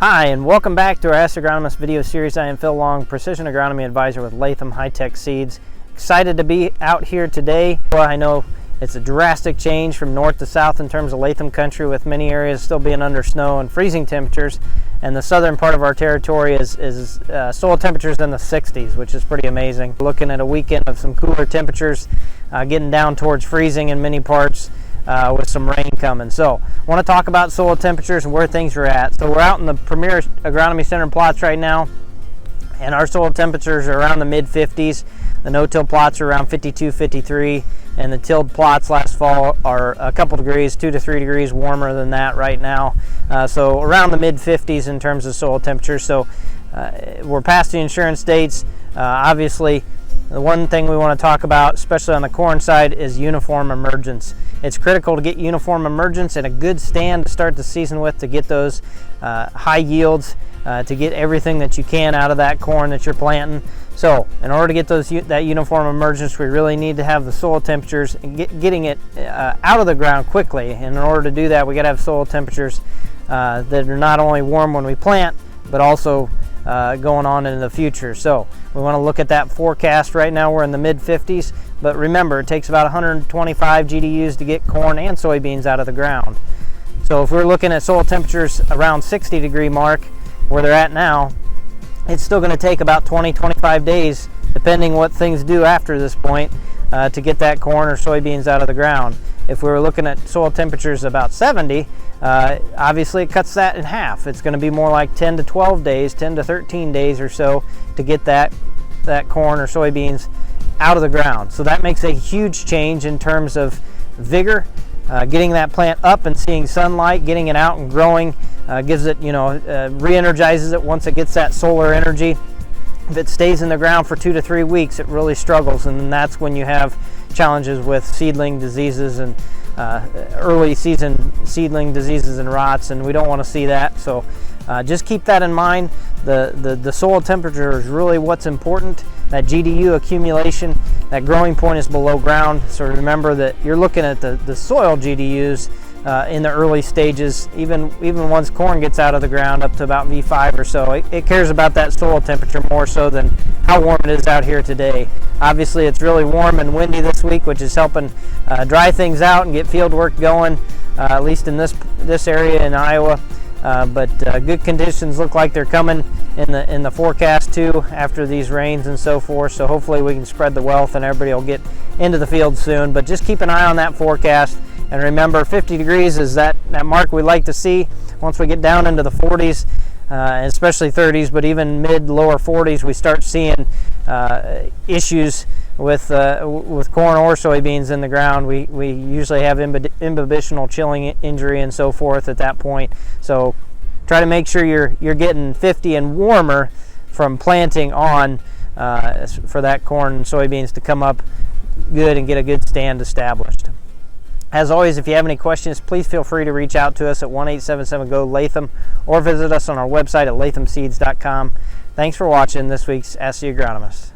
Hi, and welcome back to our Ask the Agronomist video series. I am Phil Long, Precision Agronomy Advisor with Latham High-Tech Seeds. Excited to be out here today. Well, I know it's a drastic change from north to south in terms of Latham Country, with many areas still being under snow and freezing temperatures. And the southern part of our territory is soil temperatures in the 60s, which is pretty amazing. We're looking at a weekend of some cooler temperatures, getting down towards freezing in many parts. With some rain coming. So I want to talk about soil temperatures and where things are at. So we're out in the Premier Agronomy Center plots right now, and our soil temperatures are around the mid 50s. The no-till plots are around 52, 53, and the tilled plots last fall are a couple degrees, 2 to 3 degrees warmer than that right now. So around the mid 50s in terms of soil temperature. So we're past the insurance dates. Obviously, the one thing we want to talk about, especially on the corn side, is uniform emergence. It's critical to get uniform emergence and a good stand to start the season with, to get those high yields, to get everything that you can out of that corn that you're planting. So in order to get that uniform emergence, we really need to have the soil temperatures and getting it out of the ground quickly. And in order to do that, we got to have soil temperatures that are not only warm when we plant, but also going on into the future. So we want to look at that forecast. Right now we're in the mid 50s, but remember, it takes about 125 GDUs to get corn and soybeans out of the ground. So if we're looking at soil temperatures around 60 degree mark where they're at now, it's still going to take about 20-25 days, depending what things do after this point, to get that corn or soybeans out of the ground. If we were looking at soil temperatures about 70, obviously it cuts that in half. It's going to be more like 10 to 12 days, 10 to 13 days or so to get that corn or soybeans out of the ground. So that makes a huge change in terms of vigor. Getting that plant up and seeing sunlight, getting it out and growing, gives it, re-energizes it once it gets that solar energy. If it stays in the ground for 2 to 3 weeks, it really struggles, and that's when you have challenges with seedling diseases and early season seedling diseases and rots, and we don't want to see that. So just keep that in mind. The soil temperature is really what's important. That GDU accumulation, that growing point is below ground. So remember that you're looking at the soil GDUs in the early stages, even once corn gets out of the ground up to about V5 or so. It cares about that soil temperature more so than how warm it is out here today. Obviously it's really warm and windy this week, which is helping dry things out and get field work going, at least in this area in Iowa. But good conditions look like they're coming in the forecast too after these rains and so forth. So hopefully we can spread the wealth and everybody will get into the field soon. But just keep an eye on that forecast. And remember, 50 degrees is that mark we like to see. Once we get down into the 40s, especially 30s, but even mid-lower 40s, we start seeing issues with corn or soybeans in the ground. We usually have imbibitional chilling injury and so forth at that point. So try to make sure you're getting 50 and warmer from planting on for that corn and soybeans to come up good and get a good stand established. As always, if you have any questions, please feel free to reach out to us at 1-877-GO-LATHAM or visit us on our website at lathamseeds.com. Thanks for watching this week's Ask the Agronomist.